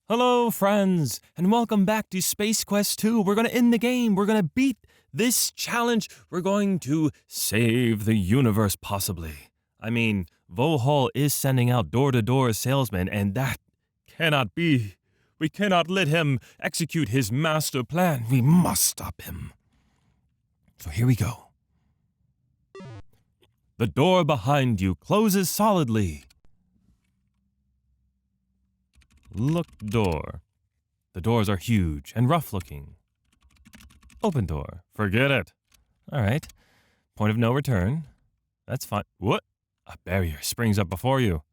Hello, friends, and welcome back to Space Quest 2. We're going to end the game. We're going to beat this challenge. We're going to save the universe, possibly. I mean, Vohall is sending out door-to-door salesmen, and that cannot be. We cannot let him execute his master plan. We must stop him. So here we go. The door behind you closes solidly. Look door. The doors are huge and rough-looking. Open door. Forget it. All right. Point of no return. That's fine. What? A barrier springs up before you.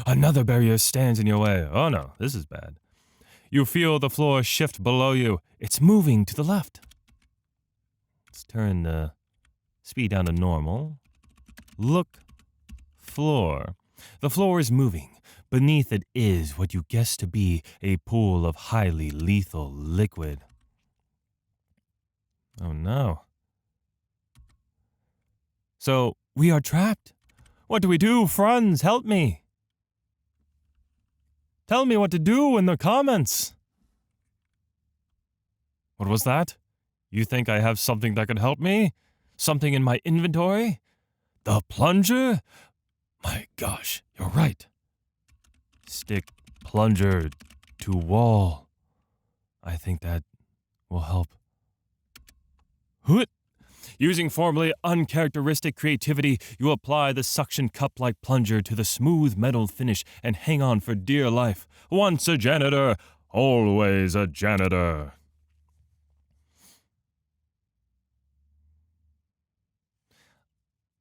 Another barrier stands in your way. Oh no, this is bad. You feel the floor shift below you. It's moving to the left. Let's turn the speed down to normal. Look. Floor. The floor is moving. Beneath it is what you guess to be a pool of highly lethal liquid. Oh no. So, we are trapped. What do we do, friends? Help me. Tell me what to do in the comments. What was that? You think I have something that could help me? Something in my inventory? The plunger? My gosh, you're right. Stick plunger to wall. I think that will help. Hoot! Using formerly uncharacteristic creativity, you apply the suction cup-like plunger to the smooth metal finish and hang on for dear life. Once a janitor, always a janitor.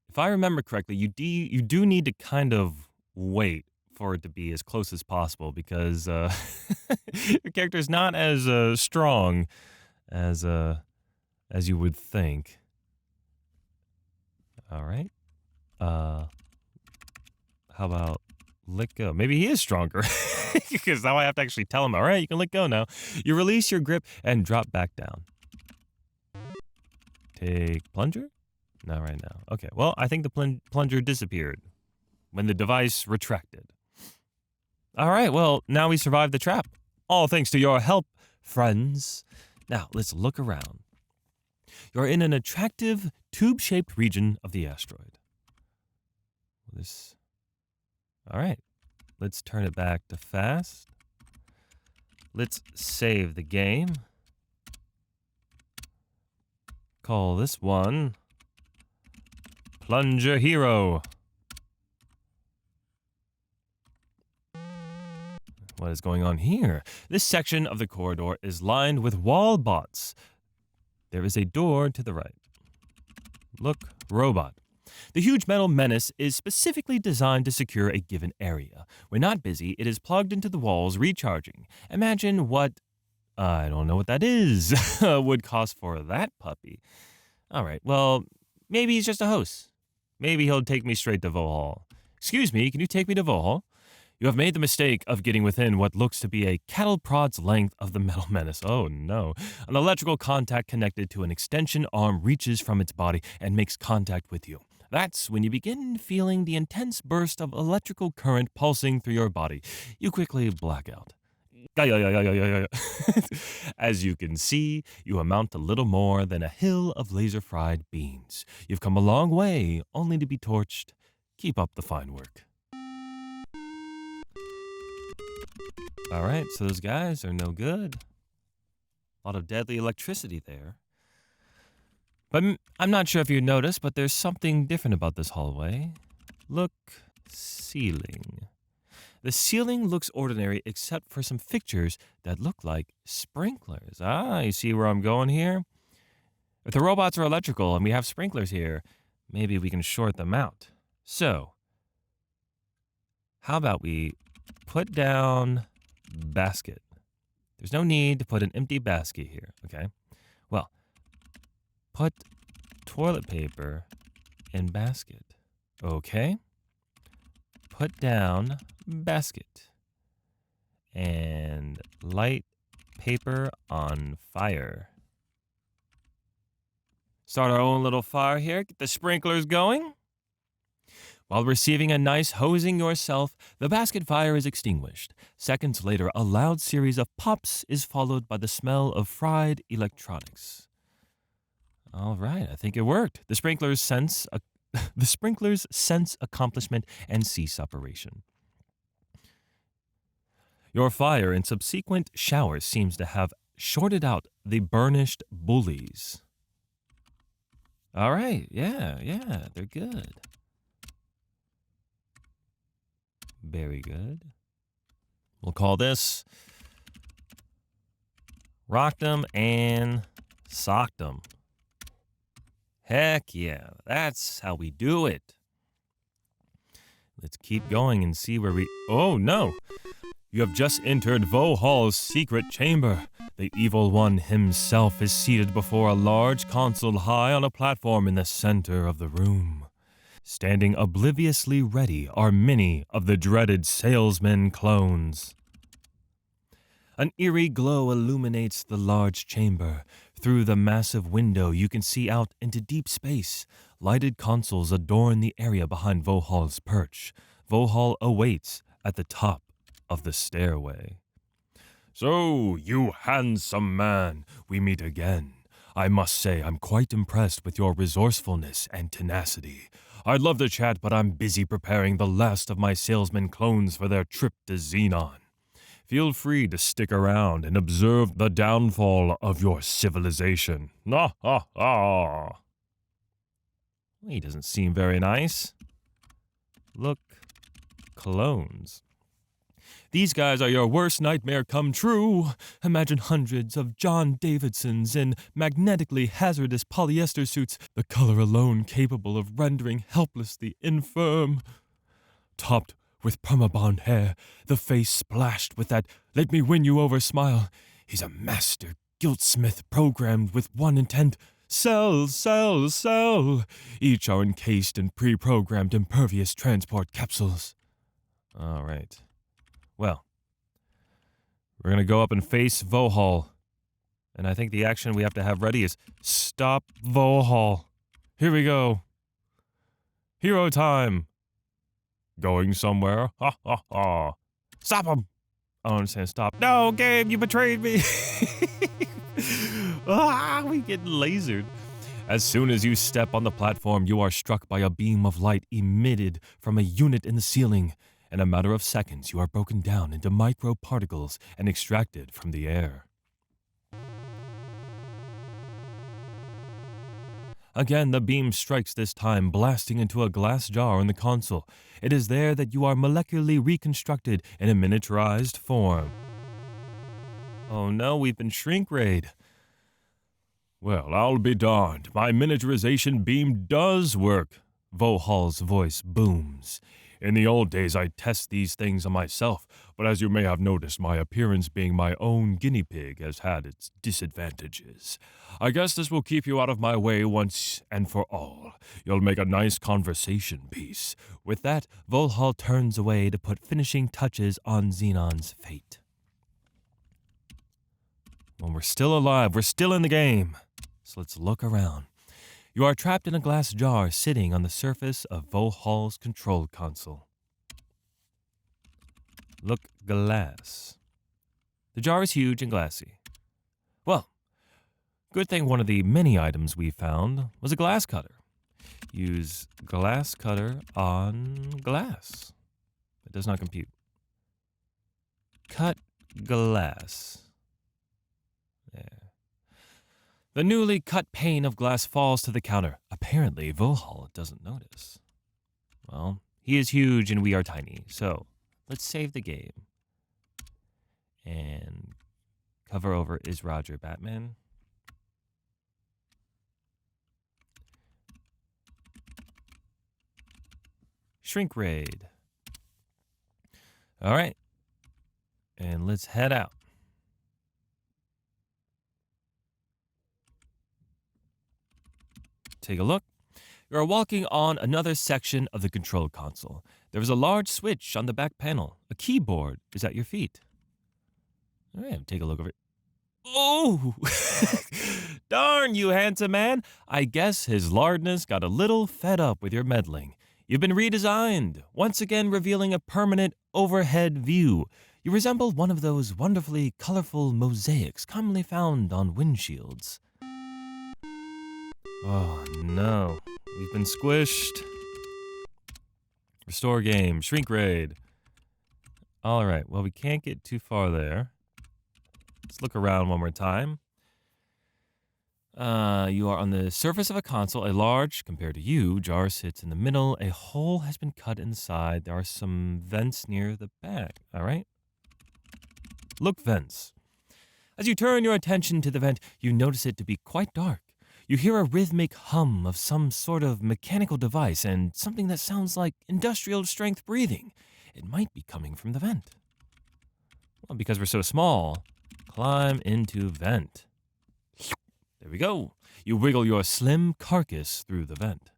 If I remember correctly, you do need to kind of wait for it to be as close as possible because your character is not as strong as you would think. All right. How about let go? Maybe he is stronger because now I have to actually tell him, all right, you can let go now. You release your grip and drop back down. Take plunger? Not right now. Okay, well, I think the plunger disappeared when the device retracted. All right, well, now we survived the trap. All thanks to your help, friends. Now, let's look around. You're in an attractive, tube-shaped region of the asteroid. All right, let's turn it back to fast. Let's save the game. Call this one Plunger Hero. What is going on here? This section of the corridor is lined with wall bots. There is a door to the right. Look, robot. The huge metal menace is specifically designed to secure a given area. When not busy, it is plugged into the walls, recharging. Imagine what, I don't know what that is, would cost for that puppy. All right, well, maybe he's just a host. Maybe he'll take me straight to Vohall. Excuse me, can you take me to Vohall? You have made the mistake of getting within what looks to be a cattle prod's length of the metal menace. Oh no. An electrical contact connected to an extension arm reaches from its body and makes contact with you. That's when you begin feeling the intense burst of electrical current pulsing through your body. You quickly black out. As you can see, you amount to little more than a hill of laser-fried beans. You've come a long way, only to be torched. Keep up the fine work. All right, so those guys are no good. A lot of deadly electricity there. But I'm not sure if you noticed, but there's something different about this hallway. Look, ceiling. The ceiling looks ordinary except for some fixtures that look like sprinklers. Ah, you see where I'm going here? If the robots are electrical and we have sprinklers here, maybe we can short them out. So, how about we put down basket? There's no need to put an empty basket here, okay? Well, put toilet paper in basket, okay? Put down basket and light paper on fire. Start our own little fire here, get the sprinklers going. While receiving a nice hosing yourself, the basket fire is extinguished. Seconds later, a loud series of pops is followed by the smell of fried electronics. All right, I think it worked. The sprinklers sense accomplishment and cease operation. Your fire in subsequent showers seems to have shorted out the burnished bullies. All right, yeah, they're good. Very good. We'll call this Rocked 'em and Socked 'em. Heck yeah, that's how we do it. Let's keep going and see where we... Oh, no! You have just entered Vohal's secret chamber. The evil one himself is seated before a large console high on a platform in the center of the room. Standing obliviously ready are many of the dreaded Salesmen clones. An eerie glow illuminates the large chamber. Through the massive window, you can see out into deep space. Lighted consoles adorn the area behind Vohal's perch. Vohal awaits at the top of the stairway. So, you handsome man, we meet again. I must say I'm quite impressed with your resourcefulness and tenacity. I'd love to chat, but I'm busy preparing the last of my salesman clones for their trip to Xenon. Feel free to stick around and observe the downfall of your civilization. He doesn't seem very nice. Look, clones. These guys are your worst nightmare come true. Imagine hundreds of John Davidsons in magnetically hazardous polyester suits, the color alone capable of rendering helplessly infirm. Topped with permabond hair, the face splashed with that let me win you over smile. He's a master guildsmith programmed with one intent: sell, sell, sell. Each are encased in pre-programmed impervious transport capsules. All right. Well, we're going to go up and face Vohal. And I think the action we have to have ready is stop Vohal. Here we go. Hero time. Going somewhere? Ha ha ha. Stop him. I don't understand. Stop. No, Gabe, you betrayed me. We get lasered. As soon as you step on the platform, you are struck by a beam of light emitted from a unit in the ceiling. In a matter of seconds, you are broken down into microparticles and extracted from the air. Again, the beam strikes this time, blasting into a glass jar in the console. It is there that you are molecularly reconstructed in a miniaturized form. Oh no, we've been shrink-rayed. Well, I'll be darned. My miniaturization beam does work. Vohal's voice booms. In the old days, I'd test these things on myself, but as you may have noticed, my appearance being my own guinea pig has had its disadvantages. I guess this will keep you out of my way once and for all. You'll make a nice conversation piece. With that, Vohal turns away to put finishing touches on Xenon's fate. Well, we're still alive. We're still in the game. So let's look around. You are trapped in a glass jar sitting on the surface of Vohal's control console. Look, glass. The jar is huge and glassy. Well, good thing one of the many items we found was a glass cutter. Use glass cutter on glass. It does not compute. Cut glass. There. The newly cut pane of glass falls to the counter. Apparently, Vohal doesn't notice. Well, he is huge and we are tiny, so let's save the game. And cover over is Roger Batman. Shrink raid. All right. And let's head out. Take a look. You are walking on another section of the control console. There is a large switch on the back panel. A keyboard is at your feet. All right, take a look over it. Oh! Darn you, handsome man. I guess his lardness got a little fed up with your meddling. You've been redesigned, once again revealing a permanent overhead view. You resemble one of those wonderfully colorful mosaics commonly found on windshields. Oh no, we've been squished. Restore game, shrink raid. Alright, well we can't get too far there. Let's look around one more time. You are on the surface of a console. A large, compared to you, jar sits in the middle. A hole has been cut inside. There are some vents near the back. Alright. Look vents. As you turn your attention to the vent, you notice it to be quite dark. You hear a rhythmic hum of some sort of mechanical device and something that sounds like industrial strength breathing. It might be coming from the vent. Well, because we're so small, climb into vent. There we go. You wiggle your slim carcass through the vent.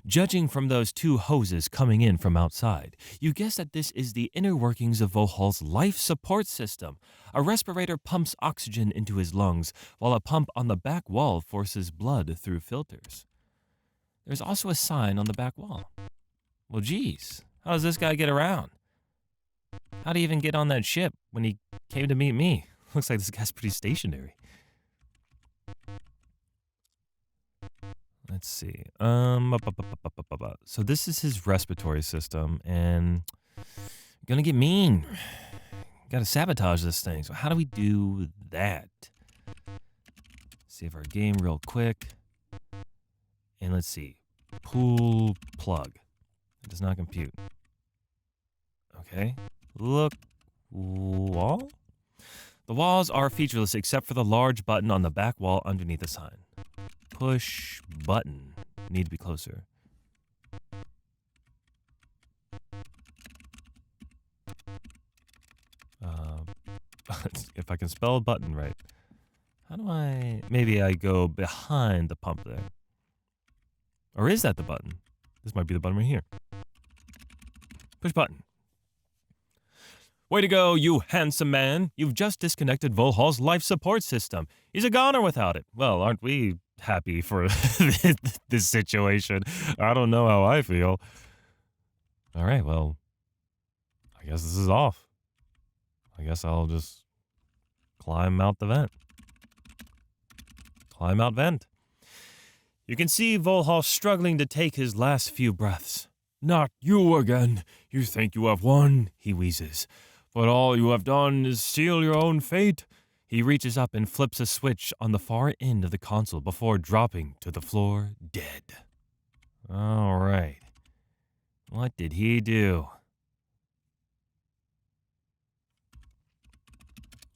Judging from those two hoses coming in from outside, you guess that this is the inner workings of Volhal's life support system. A respirator pumps oxygen into his lungs, while a pump on the back wall forces blood through filters. There's also a sign on the back wall. Well, geez, how does this guy get around? How'd he even get on that ship when he came to meet me? Looks like this guy's pretty stationary. Let's see. So this is his respiratory system, and gonna get mean. Gotta sabotage this thing. So how do we do that? Save our game real quick. And let's see. Pool plug. It does not compute. Okay. Look. Wall? The walls are featureless except for the large button on the back wall underneath the sign. Push button. Need to be closer. If I can spell button right. How do I... Maybe I go behind the pump there. Or is that the button? This might be the button right here. Push button. Way to go, you handsome man. You've just disconnected Volhal's life support system. He's a goner without it. Well, aren't we happy for this situation? I don't know how I feel. All right, well, I guess this is off. I guess I'll just climb out the vent. Climb out vent. You can see Volhal struggling to take his last few breaths. Not you again. You think you have won, he wheezes. But all you have done is seal your own fate. He reaches up and flips a switch on the far end of the console before dropping to the floor dead. All right. What did he do?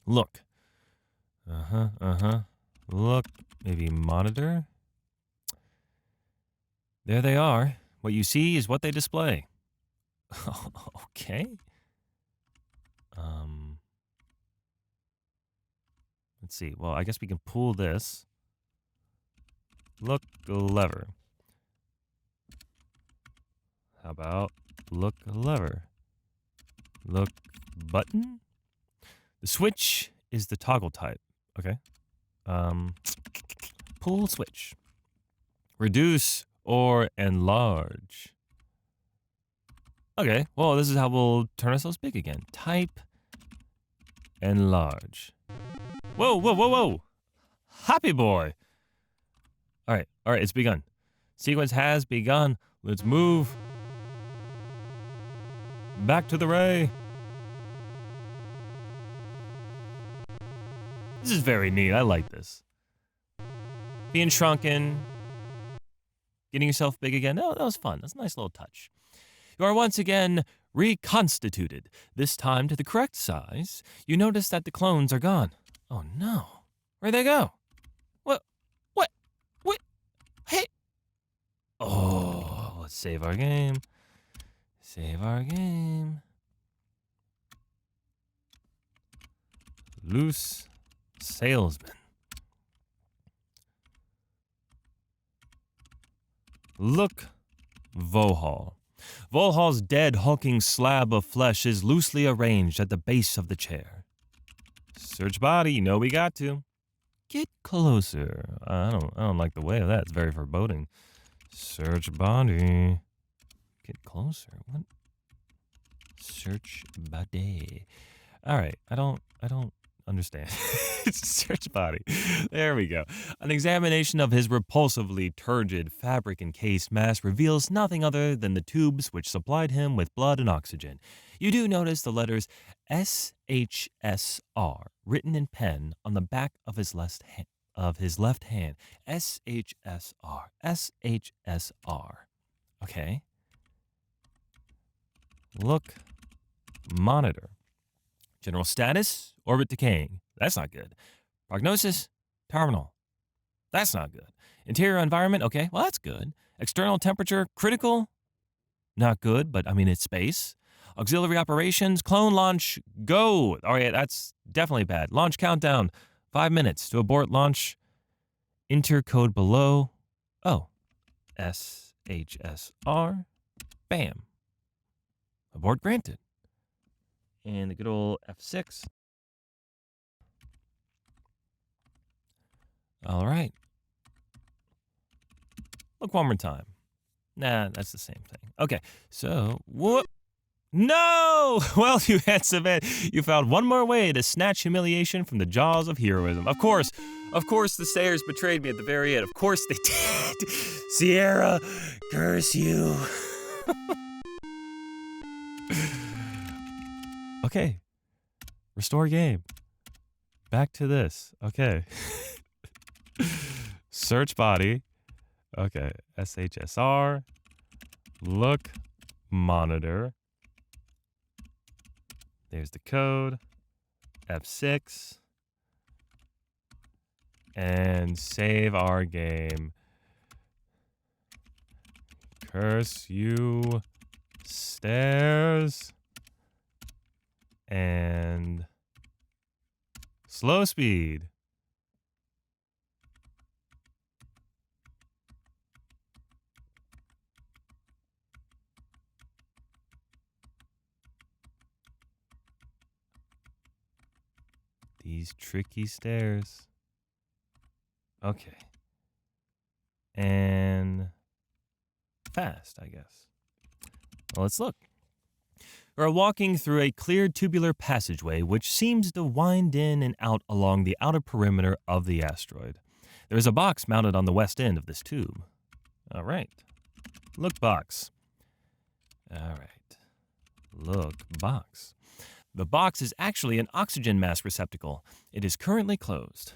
Look. Look. Maybe monitor? There they are. What you see is what they display. Okay. Let's see. Well, I guess we can pull this. Look lever. How about look lever? Look button? The switch is the toggle type. Okay. Pull switch. Reduce or enlarge. Okay, well, this is how we'll turn ourselves big again. Type enlarge. Whoa, whoa, whoa, whoa. Happy boy. All right, it's begun. Sequence has begun. Let's move. Back to the ray. This is very neat. I like this. Being shrunken. Getting yourself big again. Oh, that was fun. That's a nice little touch. You are once again reconstituted. This time to the correct size. You notice that the clones are gone. Oh no. Where'd they go? What? Hey! Oh, let's save our game. Save our game. Loose Salesmen. Look, Volhal. Volhal's dead, hulking slab of flesh is loosely arranged at the base of the chair. Search body, you know we got to. Get closer. I don't like the way of that. It's very foreboding. Search body. Get closer. What? Search body. All right. I don't understand. Search body. There we go. An examination of his repulsively turgid fabric-encased mask reveals nothing other than the tubes which supplied him with blood and oxygen. You do notice the letters SHSR written in pen on the back of his left hand. SHSR. SHSR. Okay. Look. Monitor. General status, orbit decaying. That's not good. Prognosis, terminal. That's not good. Interior environment, okay, well, that's good. External temperature, critical. Not good, but I mean, it's space. Auxiliary operations, clone launch, go. All right, that's definitely bad. Launch countdown, 5 minutes to abort launch. Enter code below. Oh, SHSR. Bam. Abort granted. And the good old F6. All right. Look one more time. Nah, that's the same thing. Okay, so, whoop. No! Well, you handsome man, you found one more way to snatch humiliation from the jaws of heroism. Of course, the Sayers betrayed me at the very end. Of course they did. Sierra, curse you. Okay. Restore game. Back to this. Okay. Search body. Okay. SHSR. Look. Monitor. There's the code. F6. And save our game. Curse you. Stairs. And slow speed. These tricky stairs. Okay. And fast, I guess. Well, let's look. We are walking through a clear tubular passageway which seems to wind in and out along the outer perimeter of the asteroid. There is a box mounted on the west end of this tube. All right. Look box. All right. Look box. The box is actually an oxygen mask receptacle. It is currently closed.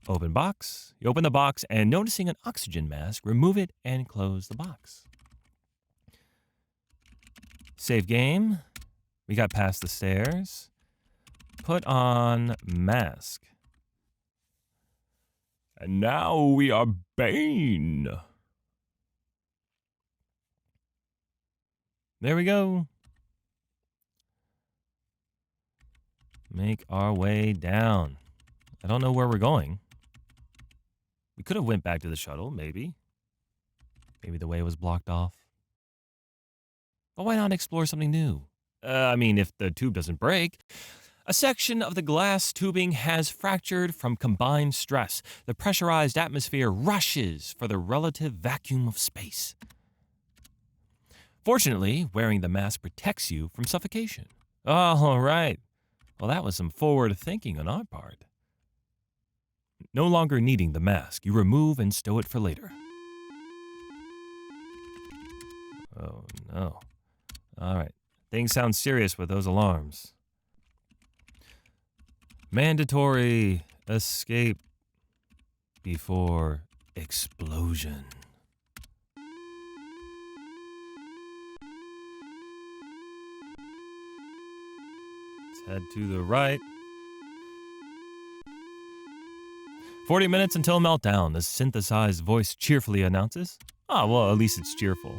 Open box. You open the box and noticing an oxygen mask, remove it and close the box. Save game. We got past the stairs. Put on mask. And now we are Bane. There we go. Make our way down. I don't know where we're going. We could have went back to the shuttle, maybe. Maybe the way was blocked off. But why not explore something new? I mean, if the tube doesn't break. A section of the glass tubing has fractured from combined stress. The pressurized atmosphere rushes for the relative vacuum of space. Fortunately, wearing the mask protects you from suffocation. Oh, all right. Well, that was some forward thinking on our part. No longer needing the mask, you remove and stow it for later. Oh, no. All right. Things sound serious with those alarms. Mandatory escape before explosion. Let's head to the right. 40 minutes until meltdown, the synthesized voice cheerfully announces. Ah, well, at least it's cheerful.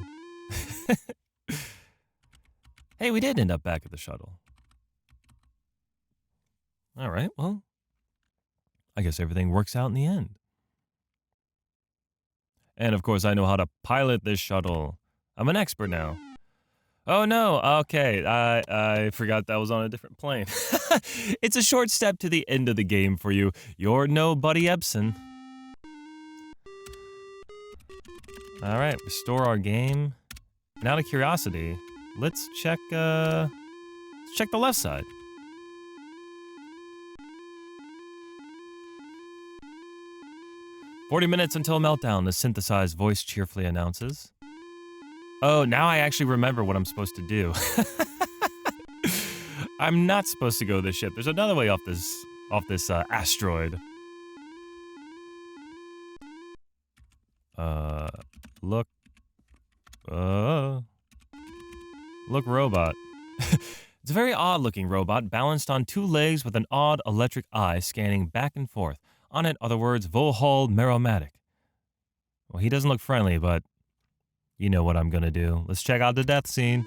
Hey, we did end up back at the shuttle. All right, well, I guess everything works out in the end. And of course, I know how to pilot this shuttle. I'm an expert now. Oh no, okay, I forgot that was on a different plane. It's a short step to the end of the game for you. You're no Buddy Ebsen. All right, restore our game. And out of curiosity, let's check the left side. "40 minutes until meltdown," the synthesized voice cheerfully announces. Oh, now I actually remember what I'm supposed to do. I'm not supposed to go to this ship. There's another way off this asteroid. Look. Look, robot. It's a very odd-looking robot, balanced on two legs with an odd electric eye scanning back and forth. On it are the words Volhall Meromatic. Well, he doesn't look friendly, but you know what I'm gonna do. Let's check out the death scene.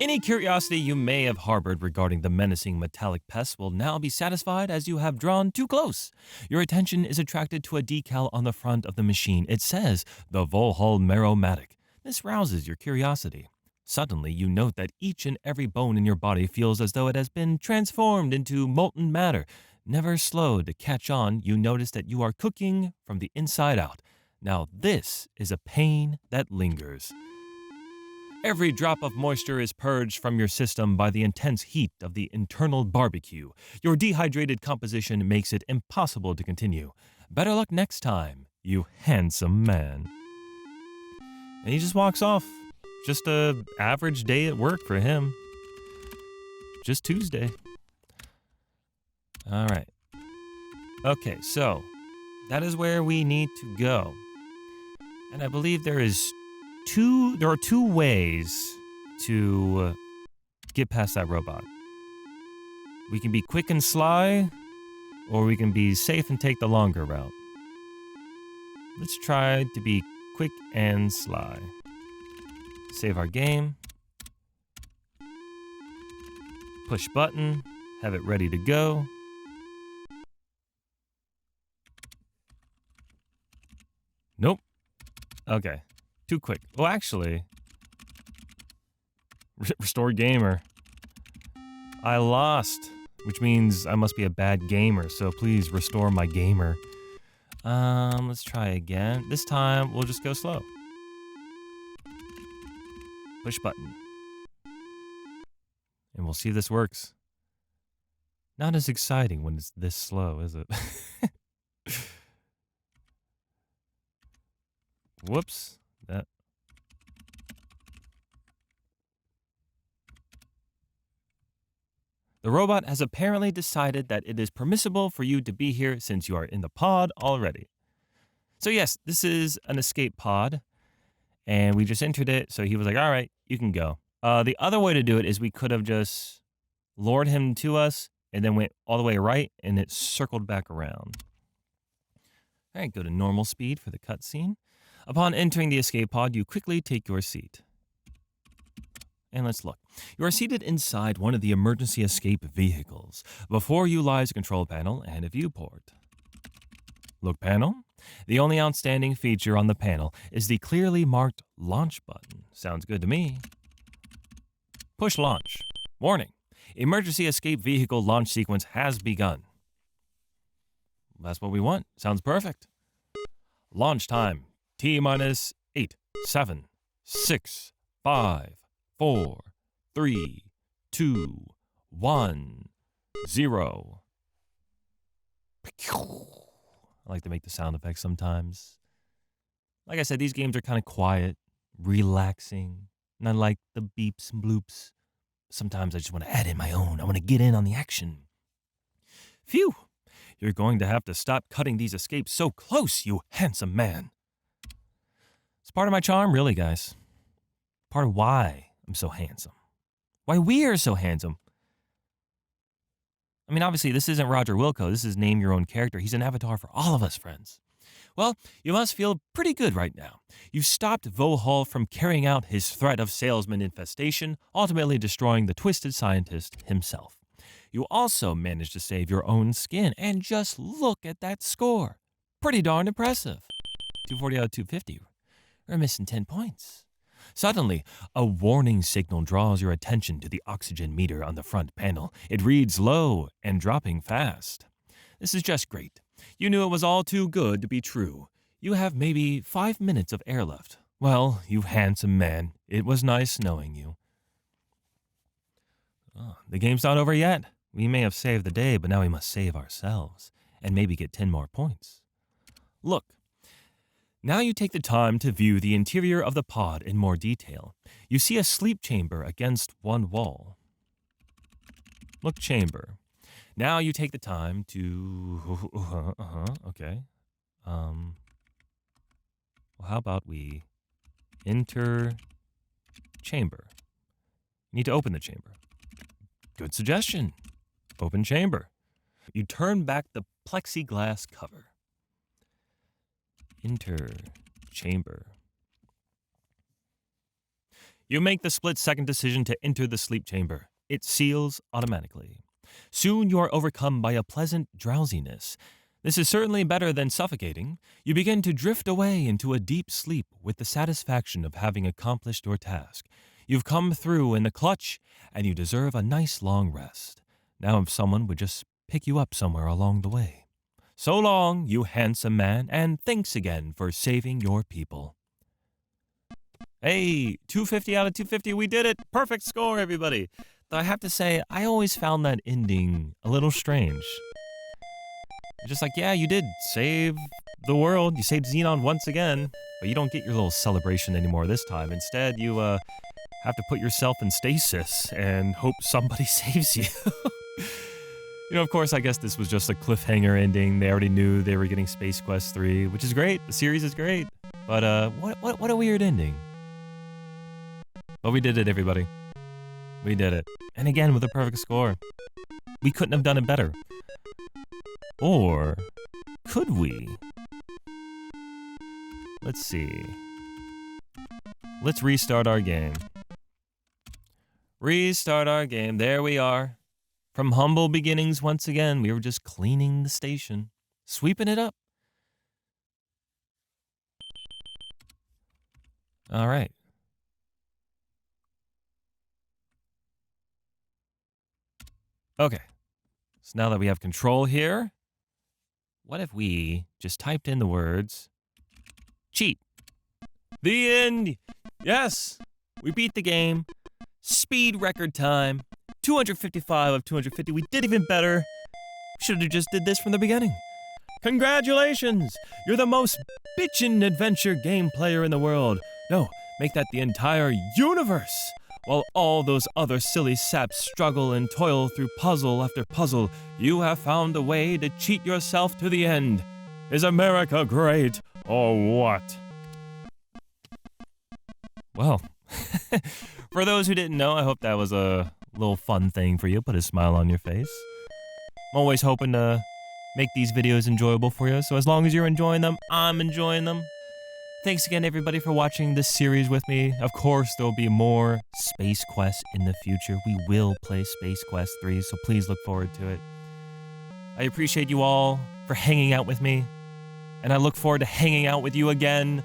Any curiosity you may have harbored regarding the menacing metallic pest will now be satisfied as you have drawn too close. Your attention is attracted to a decal on the front of the machine. It says, the Volhall Meromatic. This rouses your curiosity. Suddenly, you note that each and every bone in your body feels as though it has been transformed into molten matter. Never slow to catch on, you notice that you are cooking from the inside out. Now this is a pain that lingers. Every drop of moisture is purged from your system by the intense heat of the internal barbecue. Your dehydrated composition makes it impossible to continue. Better luck next time, you handsome man. And he just walks off. Just an average day at work for him. Just Tuesday. All right. Okay, so that is where we need to go. And I believe there are two ways to get past that robot. We can be quick and sly, or we can be safe and take the longer route. Let's try to be quick and sly. Save our game. Push button. Have it ready to go. Nope. Okay. Too quick. Well, actually, restore gamer. I lost, which means I must be a bad gamer, so please restore my gamer. Let's try again. This time, we'll just go slow. Push button. And we'll see if this works. Not as exciting when it's this slow, is it? Whoops. That. The robot has apparently decided that it is permissible for you to be here since you are in the pod already. So yes, this is an escape pod. And we just entered it, so he was like, all right, you can go. The other way to do it is we could have just lured him to us and then went all the way right, and it circled back around. All right, go to normal speed for the cutscene. Upon entering the escape pod, you quickly take your seat. And let's look. You are seated inside one of the emergency escape vehicles. Before you lies a control panel and a viewport. Look panel. The only outstanding feature on the panel is the clearly marked launch button. Sounds good to me. Push launch. Warning. Emergency escape vehicle launch sequence has begun. That's what we want. Sounds perfect. Launch time. T-minus 8, 7, 6, 5, 4, 3, 2, 1, 0. I like to make the sound effects sometimes. Like I said, these games are kind of quiet, relaxing, and I like the beeps and bloops. Sometimes I just want to add in my own. I want to get in on the action. Phew! You're going to have to stop cutting these escapes so close, you handsome man. It's part of my charm, really, guys. Part of why I'm so handsome. Why we are so handsome. I mean, obviously, this isn't Roger Wilco. This is Name Your Own Character. He's an avatar for all of us, friends. Well, you must feel pretty good right now. You stopped Volhall from carrying out his threat of salesman infestation, ultimately destroying the twisted scientist himself. You also managed to save your own skin, and just look at that score. Pretty darn impressive. 240 out of 250. We're missing 10 points. Suddenly, a warning signal draws your attention to the oxygen meter on the front panel. It reads low and dropping fast. This is just great. You knew it was all too good to be true. You have maybe 5 minutes of air left. Well, you handsome man, it was nice knowing you. Oh, the game's not over yet. We may have saved the day, but now we must save ourselves and maybe get 10 more points. Look, now you take the time to view the interior of the pod in more detail. You see a sleep chamber against one wall. Look, chamber. Now you take the time to... okay. Well, how about we enter chamber? You need to open the chamber. Good suggestion. Open chamber. You turn back the plexiglass cover. Enter chamber. You make the split-second decision to enter the sleep chamber. It seals automatically. Soon you are overcome by a pleasant drowsiness. This is certainly better than suffocating. You begin to drift away into a deep sleep with the satisfaction of having accomplished your task. You've come through in the clutch, and you deserve a nice long rest. Now if someone would just pick you up somewhere along the way. So long, you handsome man, and thanks again for saving your people. Hey, 250 out of 250, we did it! Perfect score, everybody! Though I have to say, I always found that ending a little strange. Just like, yeah, you did save the world, you saved Xenon once again, but you don't get your little celebration anymore this time. Instead, you have to put yourself in stasis and hope somebody saves you. You know, of course, I guess this was just a cliffhanger ending. They already knew they were getting Space Quest 3, which is great. The series is great. But what a weird ending. But we did it, everybody. We did it. And again, with a perfect score. We couldn't have done it better. Or could we? Let's see. Let's restart our game. Restart our game. There we are. From humble beginnings once again. We were just cleaning the station. Sweeping it up. All right. Okay. So now that we have control here, what if we just typed in the words cheat? The end. Yes. We beat the game. Speed record time. 255 of 250. We did even better. Should have just did this from the beginning. Congratulations! You're the most bitchin' adventure game player in the world. No, make that the entire universe. While all those other silly saps struggle and toil through puzzle after puzzle, you have found a way to cheat yourself to the end. Is America great, or what? Well, for those who didn't know, I hope that was a little fun thing for you. Put a smile on your face. I'm always hoping to make these videos enjoyable for you, so as long as you're enjoying them, I'm enjoying them. Thanks again, everybody, for watching this series with me. Of course, there will be more Space Quest in the future. We will play Space Quest 3, so please look forward to it. I appreciate you all for hanging out with me, and I look forward to hanging out with you again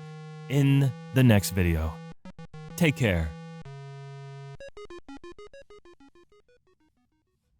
in the next video. Take care.